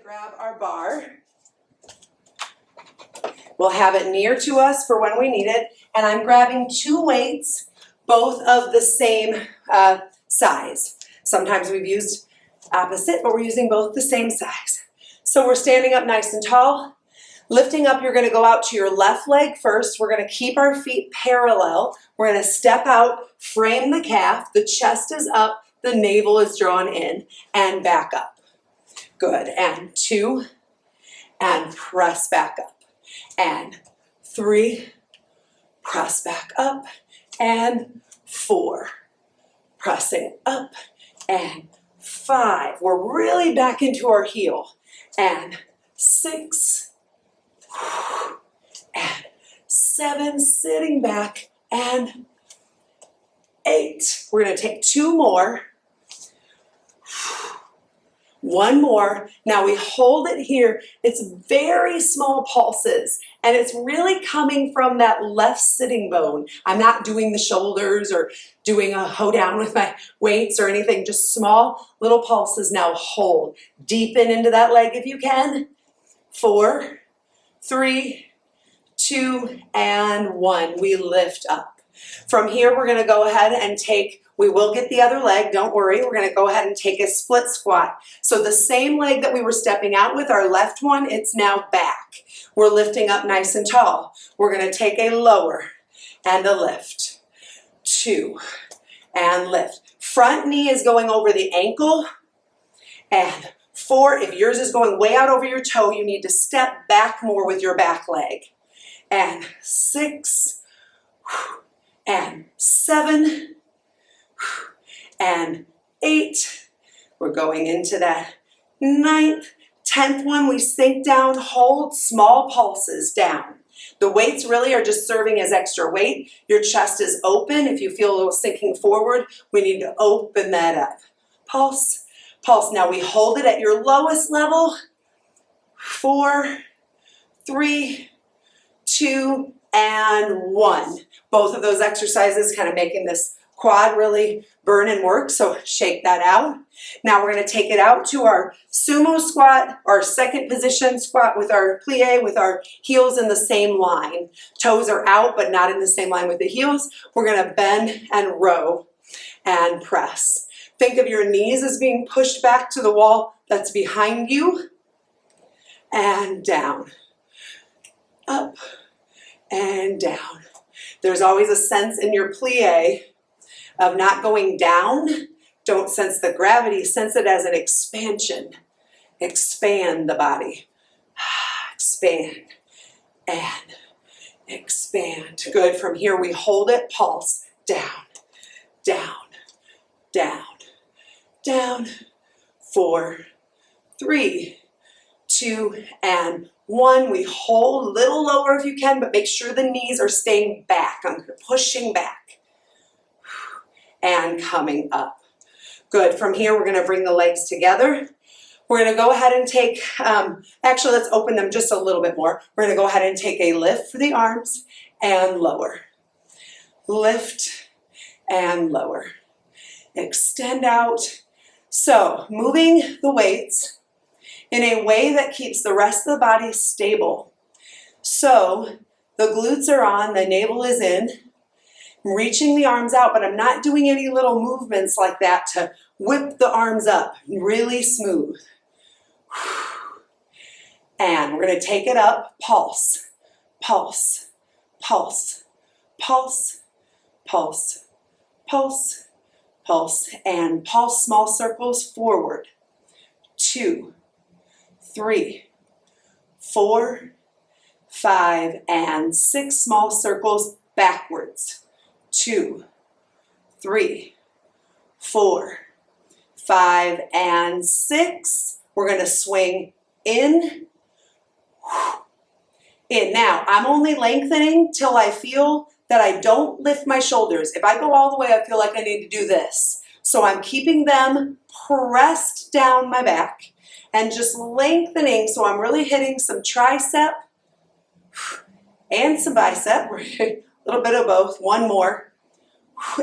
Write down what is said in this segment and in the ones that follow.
grab our bar. We'll have it near to us for when we need it. And I'm grabbing two weights, both of the same size. Sometimes we've used opposite, but we're using both the same size. So we're standing up nice and tall. Lifting up, you're gonna go out to your left leg first. We're gonna keep our feet parallel. We're gonna step out, frame the calf, the chest is up, the navel is drawn in, and back up. Good, and 2, and press back up. And 3, press back up, and 4, pressing up, and 5. We're really back into our heel, and 6, and 7, sitting back, and 8. We're going to take 2 more. 1 more. Now we hold it here. It's very small pulses, and it's really coming from that left sitting bone. I'm not doing the shoulders or doing a hoe down with my weights or anything, just small little pulses. Now hold. Deepen into that leg if you can. 4, 3, 2, and 1. We lift up. From here, we're going to go ahead and we will get the other leg, don't worry. We're going to go ahead and take a split squat. So the same leg that we were stepping out with, our left one, it's now back. We're lifting up nice and tall. We're going to take a lower and a lift. 2, and lift. Front knee is going over the ankle, and 4, if yours is going way out over your toe, you need to step back more with your back leg. And 6, and 7, and 8. We're going into that 9th, 10th one. We sink down, hold, small pulses down. The weights really are just serving as extra weight. Your chest is open. If you feel a little sinking forward, we need to open that up. Pulse, pulse. Now we hold it at your lowest level. 4, 3, 2, and 1. Both of those exercises kind of making this quad really burn and work, so shake that out. Now we're going to take it out to our sumo squat, our second position squat with our plie, with our heels in the same line. Toes are out, but not in the same line with the heels. We're going to bend and row and press. Think of your knees as being pushed back to the wall that's behind you, and down, up, and down. There's always a sense in your plie of not going down. Don't sense the gravity, sense it as an expansion. Expand the body. Expand and expand. Good. From here we hold it, pulse, down, down, down, down. 4, 3, 2, and 1. We hold a little lower if you can, but make sure the knees are staying back. I'm pushing back. And coming up. Good. From here, we're going to bring the legs together. We're going to go ahead and take, actually, let's open them just a little bit more. We're going to go ahead and take a lift for the arms and lower. Lift and lower. Extend out. So, moving the weights in a way that keeps the rest of the body stable. So, the glutes are on, the navel is in. I'm reaching the arms out, but I'm not doing any little movements like that to whip the arms up. Really smooth. And we're going to take it up. Pulse, pulse, pulse, pulse, pulse, pulse, pulse, and pulse small circles forward. 2, 3, 4, 5, and 6 small circles backwards. 2, 3, 4, 5, and 6. We're going to swing in, in. Now, I'm only lengthening till I feel that I don't lift my shoulders. If I go all the way, I feel like I need to do this. So I'm keeping them pressed down my back and just lengthening. So I'm really hitting some tricep and some bicep. A little bit of both. 1 more.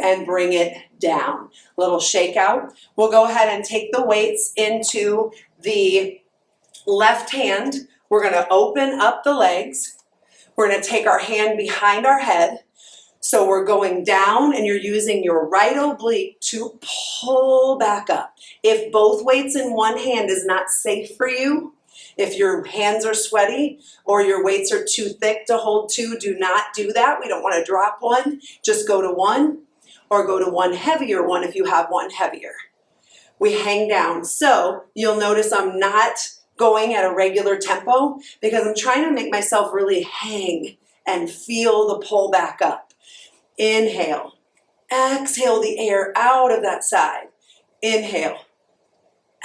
And bring it down. Little shake out. We'll go ahead and take the weights into the Left hand, we're gonna open up the legs. We're gonna take our hand behind our head. So we're going down and you're using your right oblique to pull back up. If both weights in one hand is not safe for you, if your hands are sweaty or your weights are too thick to hold two, do not do that. We don't want to drop one. Just go to one or go to one heavier one if you have one heavier. We hang down. So you'll notice I'm not going at a regular tempo because I'm trying to make myself really hang and feel the pull back up. Inhale. Exhale the air out of that side. Inhale.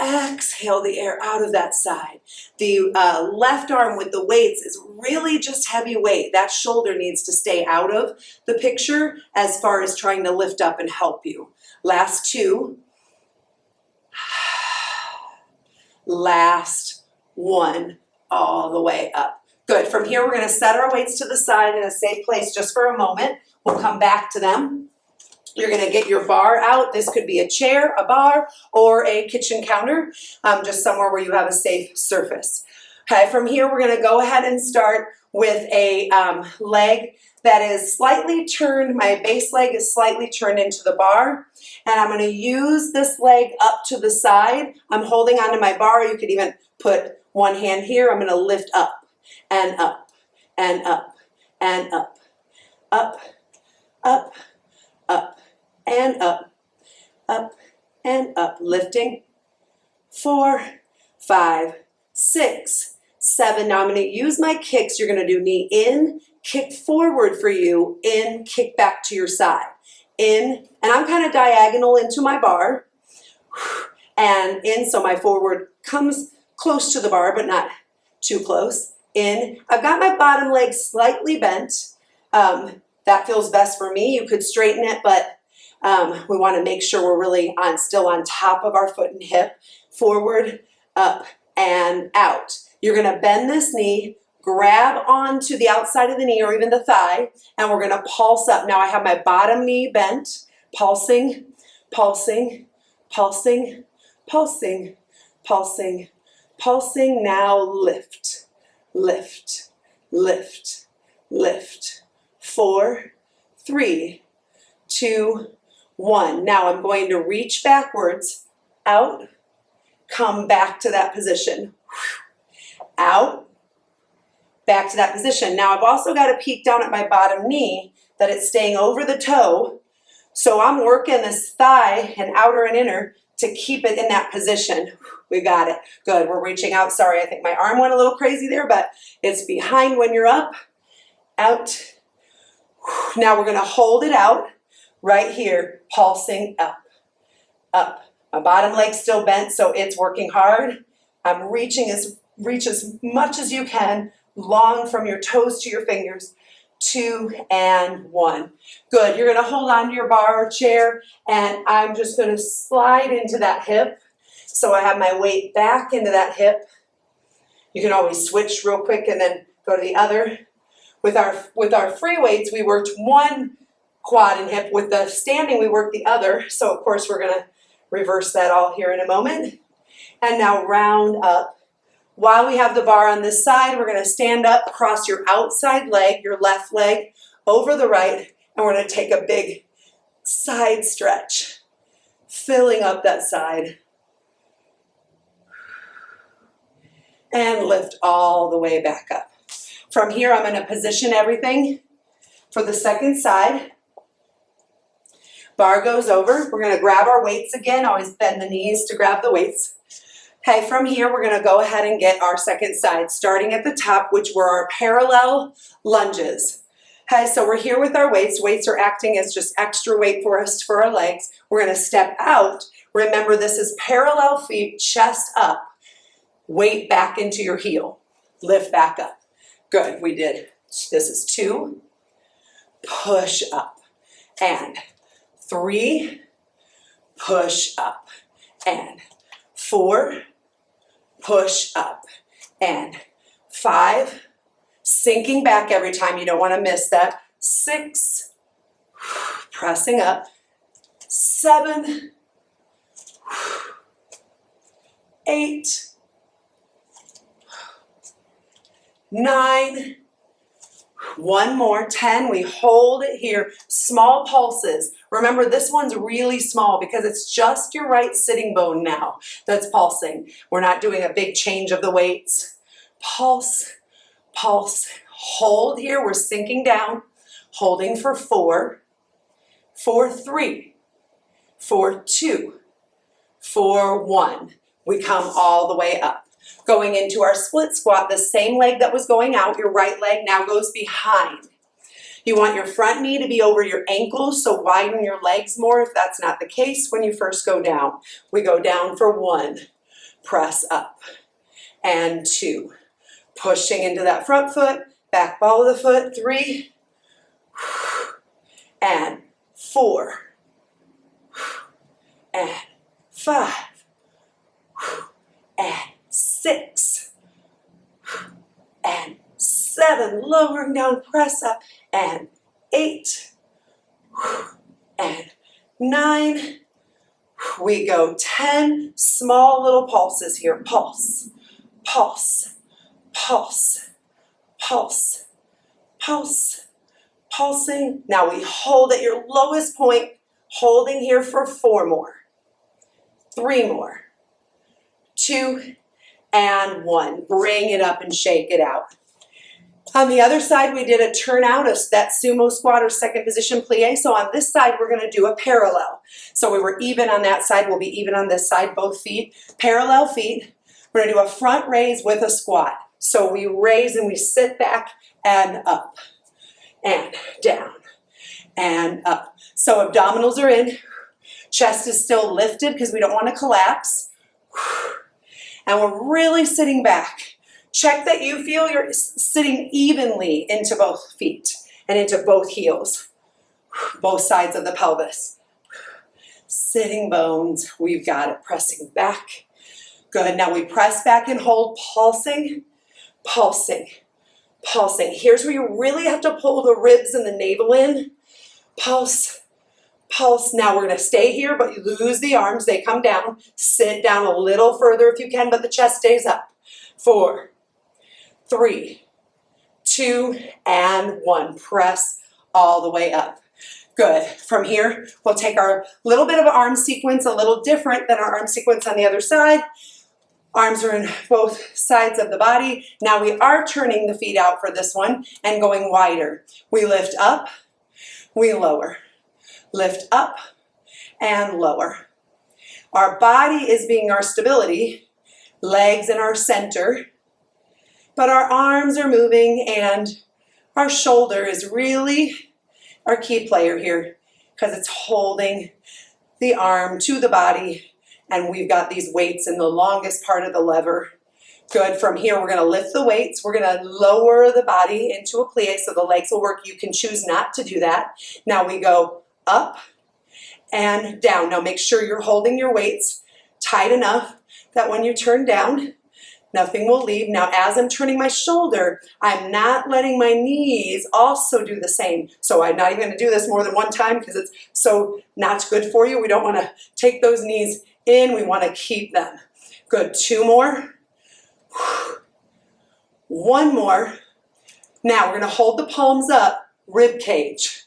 Exhale the air out of that side. The left arm with the weights is really just heavy weight. That shoulder needs to stay out of the picture as far as trying to lift up and help you. Last two. Last one, all the way up. Good. From here, we're going to set our weights to the side in a safe place just for a moment. We'll come back to them. You're going to get your bar out. This could be a chair, a bar, or a kitchen counter, just somewhere where you have a safe surface. Okay, from here, we're going to go ahead and start with a leg that is slightly turned. My base leg is slightly turned into the bar. And I'm going to use this leg up to the side. I'm holding onto my bar. You could even put one hand here. I'm going to lift up and up and up and up, up, up, up, and up and up, lifting. 4, 5, 6, 7. Now I'm going to use my kicks. You're going to do knee in, kick forward for you, in, kick back to your side. In, and I'm kind of diagonal into my bar, and in, so my forward comes close to the bar, but not too close. In, I've got my bottom leg slightly bent. That feels best for me. You could straighten it, but we want to make sure we're really still on top of our foot and hip. Forward, up, and out. You're going to bend this knee, grab onto the outside of the knee or even the thigh, and we're going to pulse up. Now I have my bottom knee bent, pulsing, pulsing, pulsing, pulsing, pulsing, pulsing. Now lift, lift, lift, lift. 4, 3, 2, 1. Now I'm going to reach backwards, out, come back to that position, out, back to that position. Now I've also got to peek down at my bottom knee that it's staying over the toe. So I'm working this thigh and outer and inner to keep it in that position. We got it. Good. We're reaching out. Sorry, I think my arm went a little crazy there, but it's behind when you're up, out. Now we're going to hold it out right here, pulsing up, up. My bottom leg's still bent, so it's working hard. I'm reach as much as you can, long from your toes to your fingers. 2 and 1. Good. You're going to hold on to your bar or chair, and I'm just going to slide into that hip. So I have my weight back into that hip. You can always switch real quick and then go to the other. With our free weights, we worked one quad and hip. With the standing, we worked the other. So of course, we're going to reverse that all here in a moment. And now round up. While we have the bar on this side, we're going to stand up, cross your outside leg, your left leg, over the right, and we're going to take a big side stretch, filling up that side. And lift all the way back up. From here, I'm going to position everything for the second side. Bar goes over. We're going to grab our weights again. Always bend the knees to grab the weights. Okay, from here, we're going to go ahead and get our second side, starting at the top, which were our parallel lunges. Okay, so we're here with our weights. Weights are acting as just extra weight for us for our legs. We're going to step out. Remember, this is parallel feet, chest up. Weight back into your heel. Lift back up. Good, we did. This is 2. Push up. And 3. Push up. And 4. Push up. And 5. Sinking back every time. You don't want to miss that. 6. Pressing up. 7. 8. 9, one more, 10. We hold it here. Small pulses. Remember, this one's really small because it's just your right sitting bone now that's pulsing. We're not doing a big change of the weights. Pulse, pulse. Hold here. We're sinking down. Holding for 4, for 3, for 2, for 1. We come all the way up. Going into our split squat, the same leg that was going out, your right leg now goes behind. You want your front knee to be over your ankles, so widen your legs more if that's not the case when you first go down. We go down for 1, press up, and 2. Pushing into that front foot, back ball of the foot, 3, and 4, and 5, and 6, and 7, lowering down, press up, and 8, and 9, we go 10, small little pulses here, pulse, pulse, pulse, pulse, pulse, pulsing. Now we hold at your lowest point, holding here for 4 more, 3 more, 2, and 1. Bring it up and shake it out. On the other side, we did a turn out of that sumo squat or second position plie. So on this side, we're going to do a parallel. So we were even on that side. We'll be even on this side, both feet. Parallel feet. We're going to do a front raise with a squat. So we raise and we sit back and up and down and up. So abdominals are in. Chest is still lifted because we don't want to collapse. And we're really sitting back. Check that you feel you're sitting evenly into both feet and into both heels, both sides of the pelvis. Sitting bones, we've got it, pressing back. Good, now we press back and hold, pulsing, pulsing, pulsing. Here's where you really have to pull the ribs and the navel in. Pulse, pulse. Now we're going to stay here, but you lose the arms. They come down. Sit down a little further if you can, but the chest stays up. 4, 3, 2, and 1. Press all the way up. Good. From here, we'll take our little bit of arm sequence, a little different than our arm sequence on the other side. Arms are in both sides of the body. Now we are turning the feet out for this one and going wider. We lift up, we lower. Lift up and lower. Our body is being our stability, legs in our center, but our arms are moving and our shoulder is really our key player here because it's holding the arm to the body and we've got these weights in the longest part of the lever. Good. From here, we're going to lift the weights. We're going to lower the body into a plie so the legs will work. You can choose not to do that. Now we go up and down. Now make sure you're holding your weights tight enough that when you turn down, nothing will leave. Now as I'm turning my shoulder, I'm not letting my knees also do the same. So I'm not even going to do this more than one time because it's so not good for you. We don't want to take those knees in. We want to keep them. Good. 2 more. 1 more. Now we're going to hold the palms up, rib cage.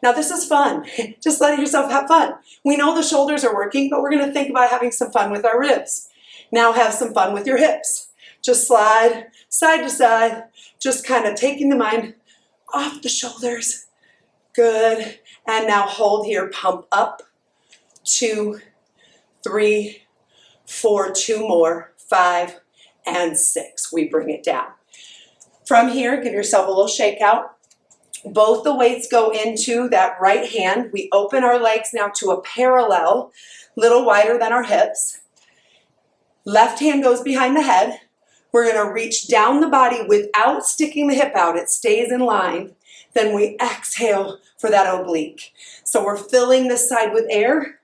Now this is fun. Just letting yourself have fun. We know the shoulders are working, but we're going to think about having some fun with our ribs. Now have some fun with your hips. Just slide side to side, just kind of taking the mind off the shoulders. Good. And now hold here, pump up. 2, 3, 4, 2 more, 5, and 6. We bring it down. From here, give yourself a little shakeout. Both the weights go into that right hand. We open our legs now to a parallel, little wider than our hips. Left hand goes behind the head. We're going to reach down the body without sticking the hip out. It stays in line. Then we exhale for that oblique. So we're filling this side with air.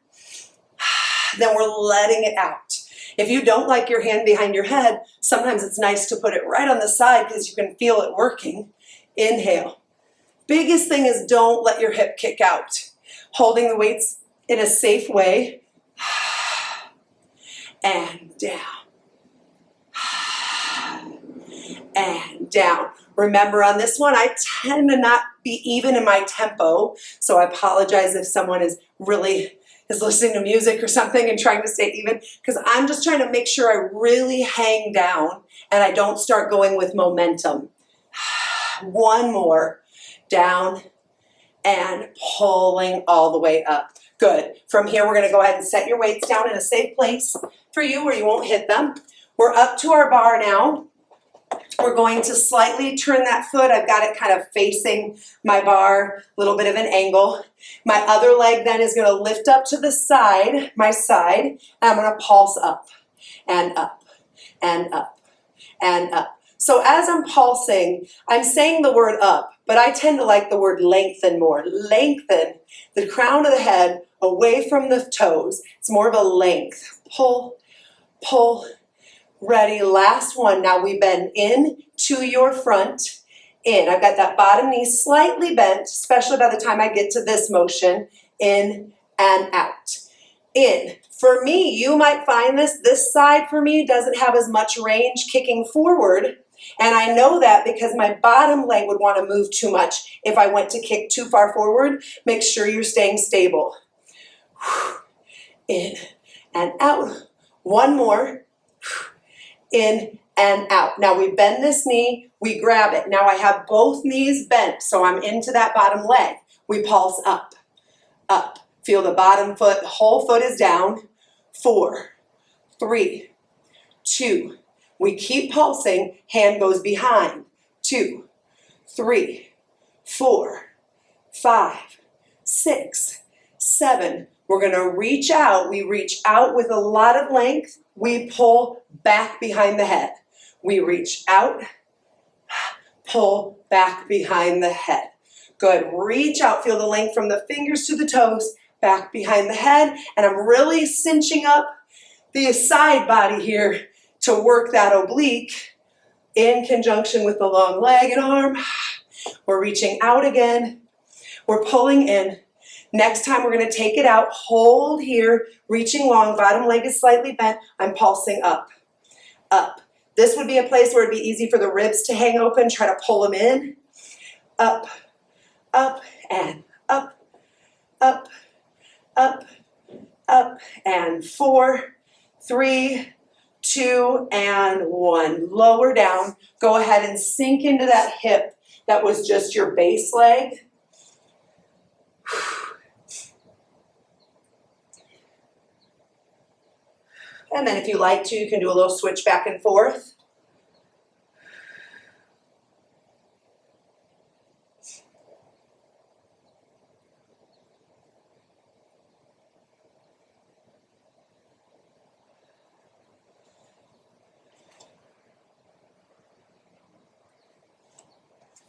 Then we're letting it out. If you don't like your hand behind your head, sometimes it's nice to put it right on the side because you can feel it working. Inhale. Biggest thing is don't let your hip kick out. Holding the weights in a safe way. And down. And down. Remember on this one, I tend to not be even in my tempo, so I apologize if someone is listening to music or something and trying to stay even, because I'm just trying to make sure I really hang down and I don't start going with momentum. One more, down and pulling all the way up. Good. From here, we're going to go ahead and set your weights down in a safe place for you where you won't hit them. We're up to our bar now. We're going to slightly turn that foot. I've got it kind of facing my bar, a little bit of an angle. My other leg then is going to lift up to the side, my side, and I'm going to pulse up and up and up and up. So as I'm pulsing, I'm saying the word up, but I tend to like the word lengthen more. Lengthen the crown of the head away from the toes. It's more of a length. Pull, pull, ready. Last one. Now we bend in to your front, in. I've got that bottom knee slightly bent, especially by the time I get to this motion, in and out. In. For me, you might find this side for me doesn't have as much range kicking forward. And I know that because my bottom leg would want to move too much if I went to kick too far forward. Make sure you're staying stable. In and out. One more. In and out. Now we bend this knee, we grab it. Now I have both knees bent, so I'm into that bottom leg. We pulse up, up. Feel the bottom foot, the whole foot is down. 4, 3, 2. We keep pulsing, hand goes behind. 2, 3, 4, 5, 6, 7. We're going to reach out. We reach out with a lot of length. We pull back behind the head. We reach out, pull back behind the head. Good. Reach out. Feel the length from the fingers to the toes, back behind the head. And I'm really cinching up the side body here to work that oblique in conjunction with the long leg and arm. We're reaching out again. We're pulling in. Next time we're going to take it out, hold here, reaching long, bottom leg is slightly bent. I'm pulsing up, up. This would be a place where it'd be easy for the ribs to hang open, try to pull them in. Up, up, and up, up, up, up, and 4, 3, 2, and 1. Lower down. Go ahead and sink into that hip that was just your base leg. And then if you like to, you can do a little switch back and forth.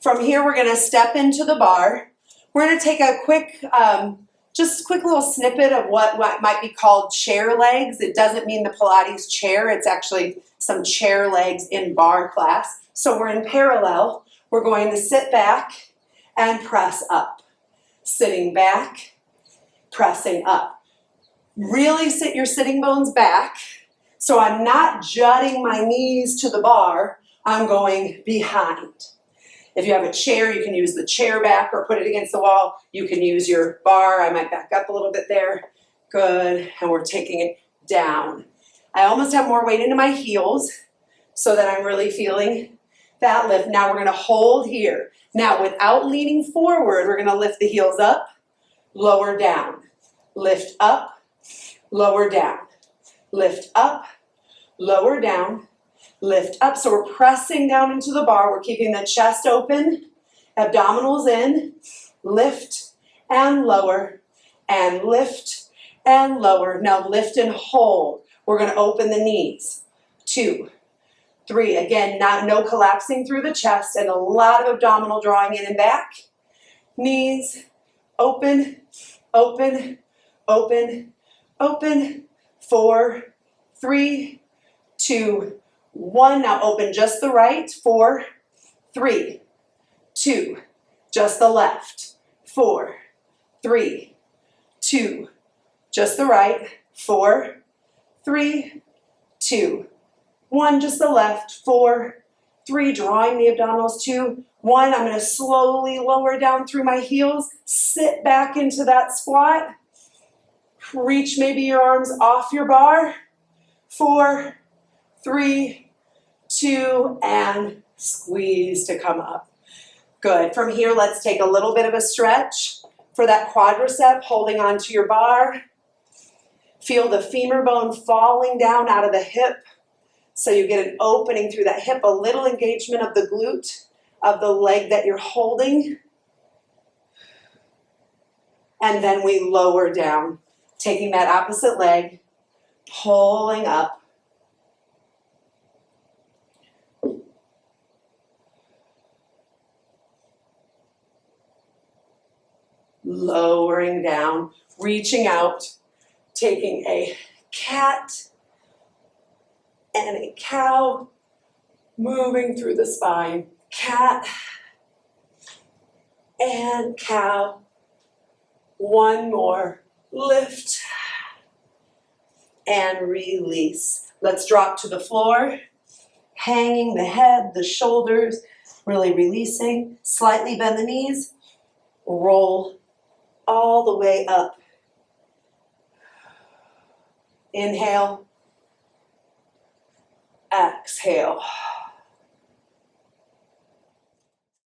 From here, we're going to step into the bar. We're going to take a quick little snippet of what might be called chair legs. It doesn't mean the Pilates chair. It's actually some chair legs in bar class. So we're in parallel. We're going to sit back and press up. Sitting back, pressing up. Really sit your sitting bones back. So I'm not jutting my knees to the bar. I'm going behind. If you have a chair, you can use the chair back or put it against the wall. You can use your bar. I might back up a little bit there. Good. And we're taking it down. I almost have more weight into my heels so that I'm really feeling that lift. Now we're going to hold here. Now without leaning forward, we're going to lift the heels up, lower down. Lift up, lower down. Lift up, lower down. Lift up. So we're pressing down into the bar. We're keeping the chest open, abdominals in, lift and lower, and lift and lower. Now lift and hold. We're going to open the knees. 2, 3. Again, no collapsing through the chest and a lot of abdominal drawing in and back. Knees, open, open, open, open. 4, 3, 2, 1. Now open just the right. 4, 3, 2. Just the left. 4, 3, 2. Just the right. 4, 3, 2, 1. Just the left. 4, 3, drawing the abdominals. 2, 1, I'm going to slowly lower down through my heels, sit back into that squat, reach maybe your arms off your bar. 4, 3, 2, and squeeze to come up. Good. From here, let's take a little bit of a stretch for that quadricep, holding onto your bar. Feel the femur bone falling down out of the hip, so you get an opening through that hip, a little engagement of the glute of the leg that you're holding. And then we lower down, taking that opposite leg, pulling up. Lowering down, reaching out, taking a cat and a cow, moving through the spine. Cat and cow. One more. Lift and release. Let's drop to the floor, hanging the head, the shoulders, really releasing. Slightly bend the knees, roll all the way up. Inhale, exhale.